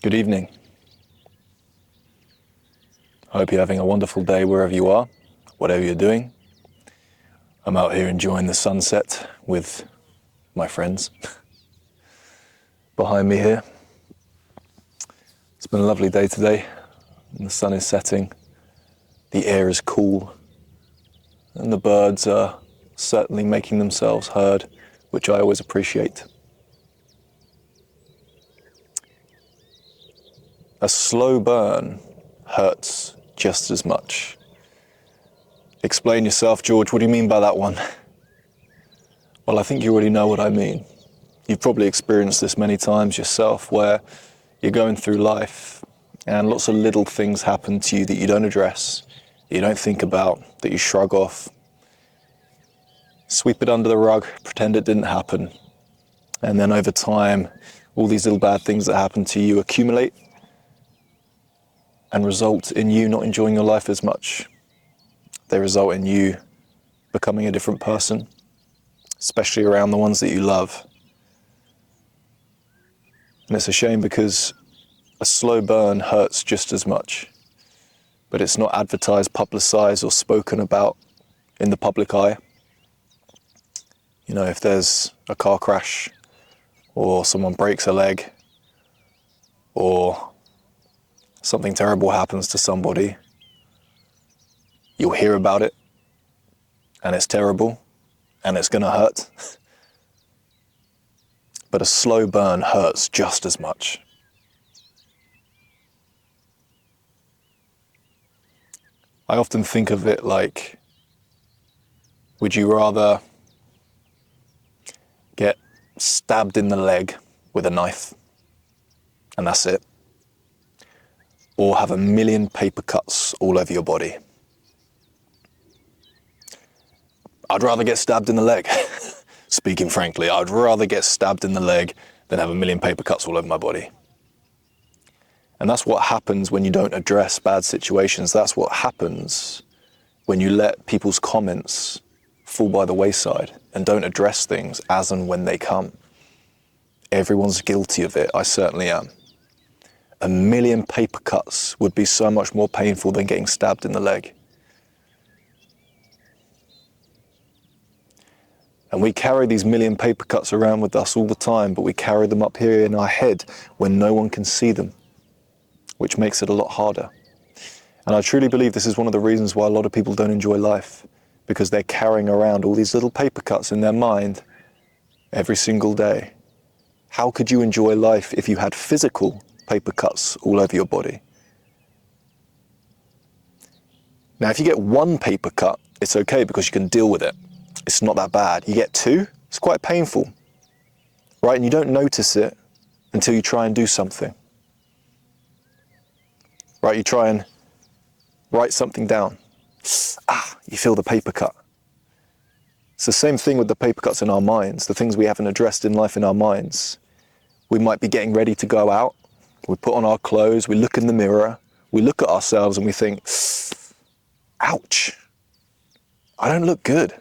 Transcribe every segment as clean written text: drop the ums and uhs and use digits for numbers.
Good evening. I hope you're having a wonderful day wherever you are, whatever you're doing. I'm out here enjoying the sunset with my friends behind me here. It's been a lovely day today, and the sun is setting, the air is cool, and the birds are certainly making themselves heard, which I always appreciate. A slow burn hurts just as much. Explain yourself, George. What do you mean by that one? Well, I think you already know what I mean. You've probably experienced this many times yourself, where you're going through life and lots of little things happen to you that you don't address, that you don't think about, that you shrug off. Sweep it under the rug, pretend it didn't happen. And then over time, all these little bad things that happen to you accumulate and result in you not enjoying your life as much. They result in you becoming a different person, especially around the ones that you love. And it's a shame because a slow burn hurts just as much, but it's not advertised, publicized, or spoken about in the public eye. You know, if there's a car crash, or someone breaks a leg, or something terrible happens to somebody, you'll hear about it, and it's terrible, and it's gonna hurt. But a slow burn hurts just as much. I often think of it like, would you rather get stabbed in the leg with a knife, and that's it, or have 1,000,000 paper cuts all over your body? I'd rather get stabbed in the leg. Speaking frankly, I'd rather get stabbed in the leg than have 1,000,000 paper cuts all over my body. And that's what happens when you don't address bad situations. That's what happens when you let people's comments fall by the wayside and don't address things as and when they come. Everyone's guilty of it. I certainly am. 1,000,000 paper cuts would be so much more painful than getting stabbed in the leg. And we carry these 1,000,000 paper cuts around with us all the time, but we carry them up here in our head when no one can see them, which makes it a lot harder. And I truly believe this is one of the reasons why a lot of people don't enjoy life, because they're carrying around all these little paper cuts in their mind every single day. How could you enjoy life if you had physical paper cuts all over your body? Now, if you get one paper cut, it's okay because you can deal with it. It's not that bad. You get two, it's quite painful, right? And you don't notice it until you try and do something, right? You try and write something down. You feel the paper cut. It's the same thing with the paper cuts in our minds, the things we haven't addressed in life in our minds. We might be getting ready to go out. We put on our clothes, we look in the mirror, we look at ourselves and we think, ouch, I don't look good.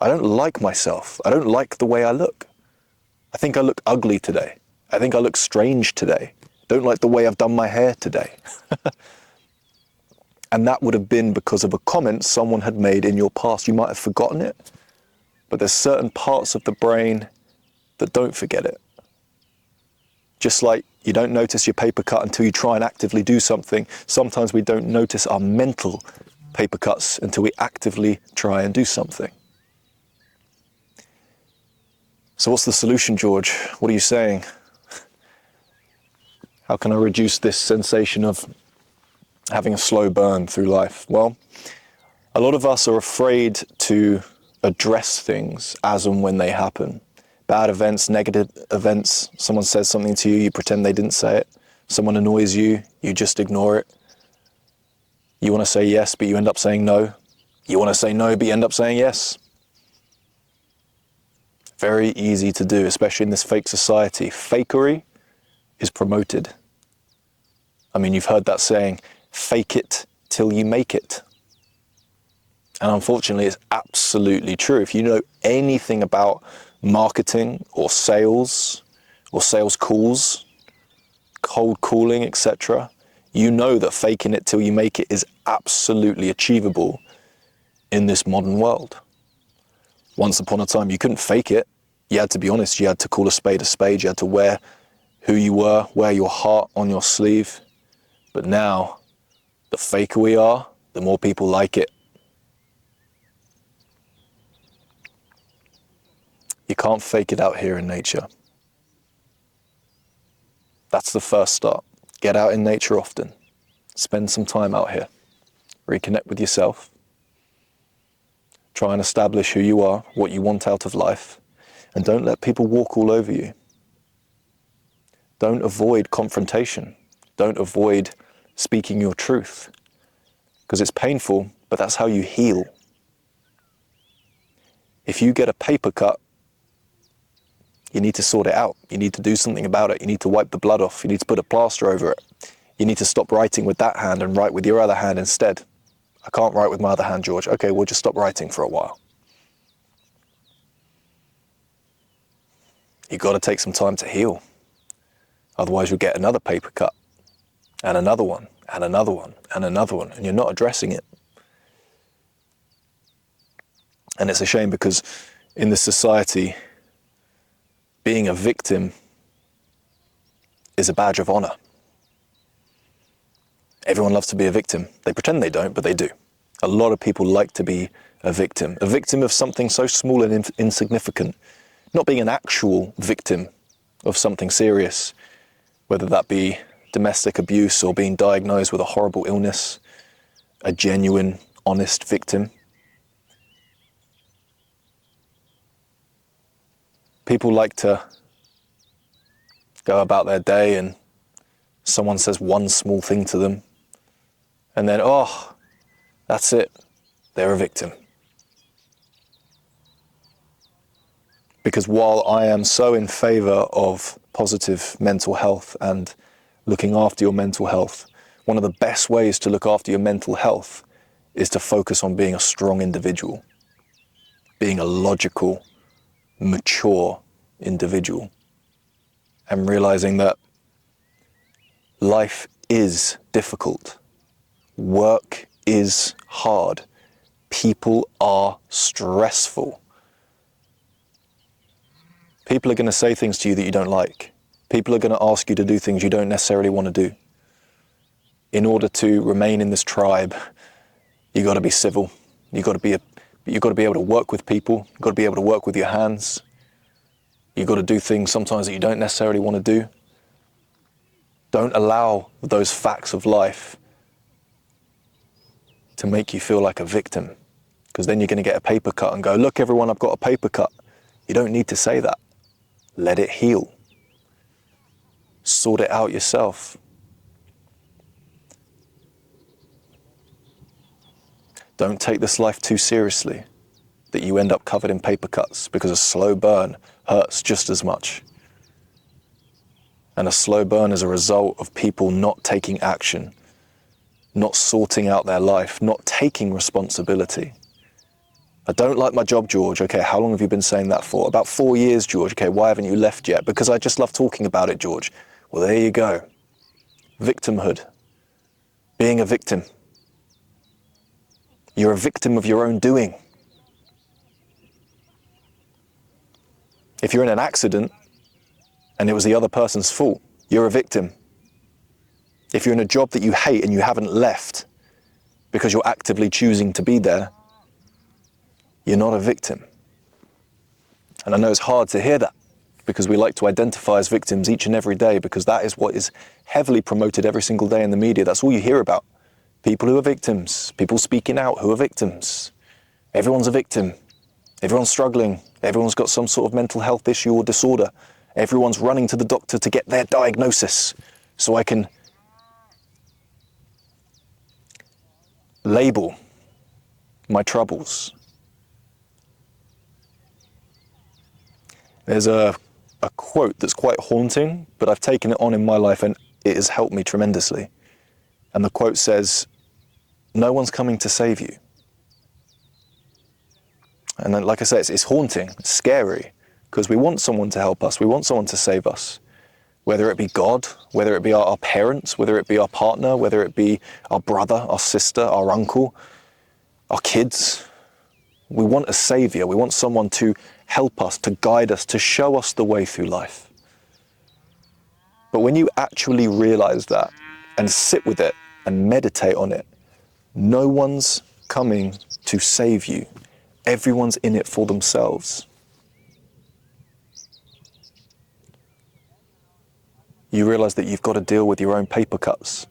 I don't like myself. I don't like the way I look. I think I look ugly today. I think I look strange today. Don't like the way I've done my hair today. And that would have been because of a comment someone had made in your past. You might have forgotten it, but there's certain parts of the brain that don't forget it. Just like you don't notice your paper cut until you try and actively do something, sometimes we don't notice our mental paper cuts until we actively try and do something. So what's the solution, George? What are you saying? How can I reduce this sensation of having a slow burn through life? Well, a lot of us are afraid to address things as and when they happen. Bad events, negative events, someone says something to you, you pretend they didn't say it. Someone annoys you, you just ignore it. You want to say yes, but you end up saying no. You want to say no, but you end up saying yes. Very easy to do, especially in this fake society. Fakery is promoted. I mean, you've heard that saying, fake it till you make it. And unfortunately, it's absolutely true. If you know anything about marketing or sales calls, cold calling, etc., you know that faking it till you make it is absolutely achievable in this modern world. Once upon a time, you couldn't fake it. You had to be honest. You had to call a spade a spade. You had to wear who you were, wear your heart on your sleeve. But now, the faker we are, the more people like it. You can't fake it out here in nature. That's the first start. Get out in nature often. Spend some time out here. Reconnect with yourself. Try and establish who you are, what you want out of life, and don't let people walk all over you. Don't avoid confrontation. Don't avoid speaking your truth, because it's painful, but that's how you heal. If you get a paper cut, you need to sort it out. You need to do something about it. You need to wipe the blood off. You need to put a plaster over it. You need to stop writing with that hand and write with your other hand instead. I can't write with my other hand, George. Okay, we'll just stop writing for a while. You've got to take some time to heal. Otherwise, you'll get another paper cut, and another one, and another one, and another one, and you're not addressing it. And it's a shame because in this society, being a victim is a badge of honor. Everyone loves to be a victim. They pretend they don't, but they do. A lot of people like to be a victim of something so small and insignificant, not being an actual victim of something serious, whether that be domestic abuse or being diagnosed with a horrible illness, a genuine, honest victim. People like to go about their day and someone says one small thing to them and then, oh, that's it, they're a victim. Because while I am so in favor of positive mental health and looking after your mental health, one of the best ways to look after your mental health is to focus on being a strong individual, being a logical, mature individual, and realizing that life is difficult. Work is hard. People are stressful. People are going to say things to you that you don't like. People are going to ask you to do things you don't necessarily want to do. In order to remain in this tribe, you got to be civil. You got to be able to work with people. You got to be able to work with your hands. You got to do things sometimes that you don't necessarily want to do. Don't allow those facts of life to make you feel like a victim, because then you're going to get a paper cut and go, look everyone, I've got a paper cut. You don't need to say that. Let it heal. Sort it out yourself. Don't take this life too seriously that you end up covered in paper cuts, because a slow burn hurts just as much. And a slow burn is a result of people not taking action, not sorting out their life, not taking responsibility. I don't like my job, George. Okay, how long have you been saying that for? About 4 years, George. Okay, why haven't you left yet? Because I just love talking about it, George. Well, there you go. Victimhood. Being a victim. You're a victim of your own doing. If you're in an accident and it was the other person's fault, you're a victim. If you're in a job that you hate and you haven't left because you're actively choosing to be there, you're not a victim. And I know it's hard to hear that, because we like to identify as victims each and every day, because that is what is heavily promoted every single day in the media. That's all you hear about. People who are victims, people speaking out who are victims. Everyone's a victim. Everyone's struggling. Everyone's got some sort of mental health issue or disorder. Everyone's running to the doctor to get their diagnosis so I can label my troubles. There's a quote that's quite haunting, but I've taken it on in my life and it has helped me tremendously. And the quote says, no one's coming to save you. And then, like I say, it's haunting, it's scary, because we want someone to help us, we want someone to save us. whether it be God, whether it be our parents, whether it be our partner, whether it be our brother, our sister, our uncle, our kids. We want a savior. We want someone to help us, to guide us, to show us the way through life. But when you actually realize that and sit with it and meditate on it, no one's coming to save you. Everyone's in it for themselves. You realize that you've got to deal with your own paper cuts.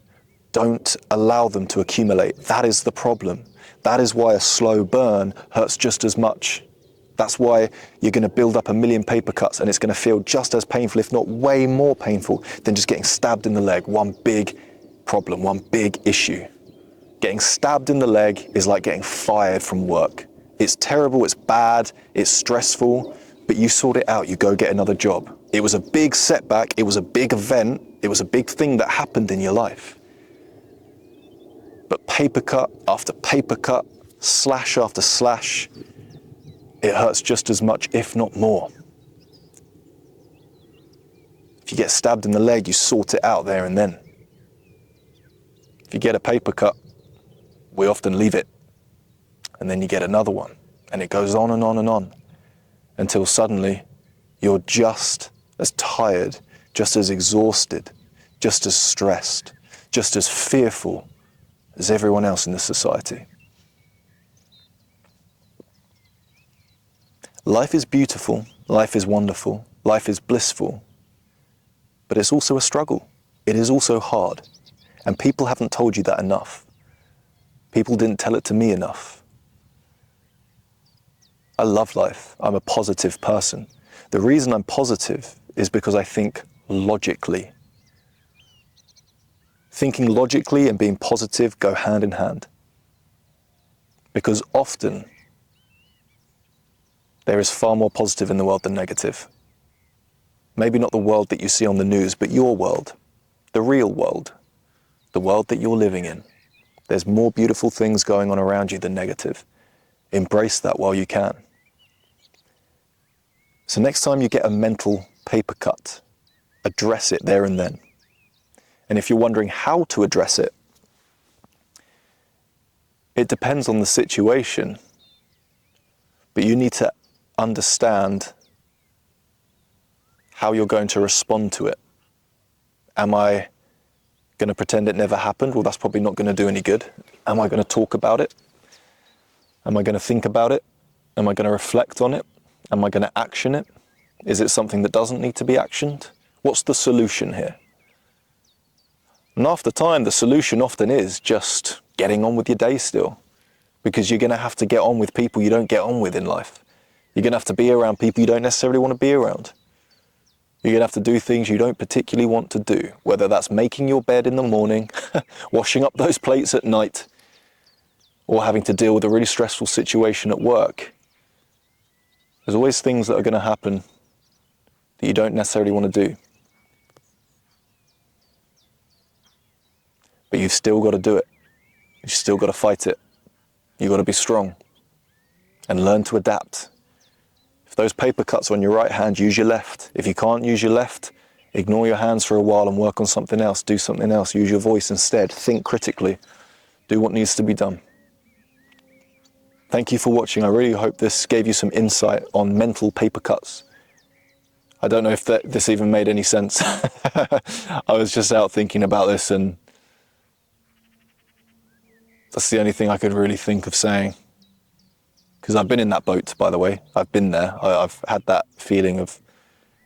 Don't allow them to accumulate. That is the problem. That is why a slow burn hurts just as much. That's why you're going to build up 1,000,000 paper cuts and it's going to feel just as painful, if not way more painful, than just getting stabbed in the leg. One big problem, one big issue. Getting stabbed in the leg is like getting fired from work. It's terrible, it's bad, it's stressful, but you sort it out, you go get another job. It was a big setback, it was a big event, it was a big thing that happened in your life. But paper cut after paper cut, slash after slash, it hurts just as much, if not more. If you get stabbed in the leg, you sort it out there and then. If you get a paper cut, we often leave it, and then you get another one, and it goes on and on and on, until suddenly you're just as tired, just as exhausted, just as stressed, just as fearful as everyone else in this society. Life is beautiful, life is wonderful, life is blissful, but it's also a struggle. It is also hard, and people haven't told you that enough. People didn't tell it to me enough. I love life. I'm a positive person. The reason I'm positive is because I think logically. Thinking logically and being positive go hand in hand. Because often there is far more positive in the world than negative. Maybe not the world that you see on the news, but your world, the real world, the world that you're living in. There's more beautiful things going on around you than negative. Embrace that while you can. So next time you get a mental paper cut, address it there and then. And if you're wondering how to address it, it depends on the situation, but you need to understand how you're going to respond to it. Am I going to pretend it never happened? Well, that's probably not going to do any good. Am I going to talk about it? Am I going to think about it? Am I going to reflect on it? Am I going to action it? Is it something that doesn't need to be actioned? What's the solution here? And after time, the solution often is just getting on with your day still, because you're going to have to get on with people you don't get on with in life. You're going to have to be around people you don't necessarily want to be around. You're going to have to do things you don't particularly want to do, whether that's making your bed in the morning, washing up those plates at night, or having to deal with a really stressful situation at work. There's always things that are going to happen that you don't necessarily want to do. But you've still got to do it. You've still got to fight it. You've got to be strong and learn to adapt. If those paper cuts are on your right hand, use your left. If you can't use your left, ignore your hands for a while and work on something else. Do something else. Use your voice instead. Think critically. Do what needs to be done. Thank you for watching. I really hope this gave you some insight on mental paper cuts. I don't know if this even made any sense. I was just out thinking about this, and that's the only thing I could really think of saying. Because I've been in that boat, by the way. I've been there. I've had that feeling of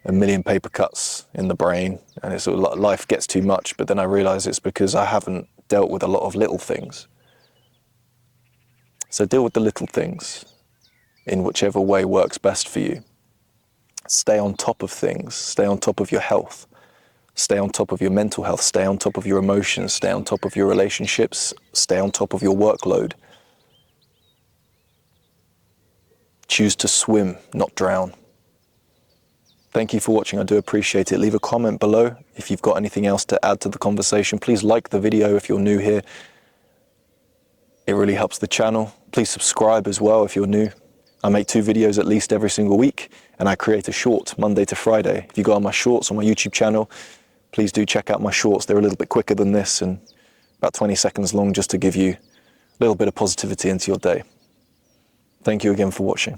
1,000,000 paper cuts in the brain, and it's sort of life gets too much, but then I realise it's because I haven't dealt with a lot of little things. So deal with the little things in whichever way works best for you. Stay on top of things. Stay on top of your health. Stay on top of your mental health. Stay on top of your emotions. Stay on top of your relationships. Stay on top of your workload. Choose to swim, not drown. Thank you for watching. I do appreciate it. Leave a comment below if you've got anything else to add to the conversation. Please like the video if you're new here. It really helps the channel. Please subscribe as well if you're new. I make 2 videos at least every single week, and I create a short Monday to Friday. If you go on my shorts on my YouTube channel, please do check out my shorts. They're a little bit quicker than this and about 20 seconds long, just to give you a little bit of positivity into your day. Thank you again for watching.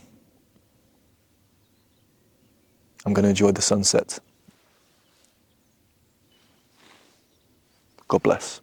I'm going to enjoy the sunset. God bless.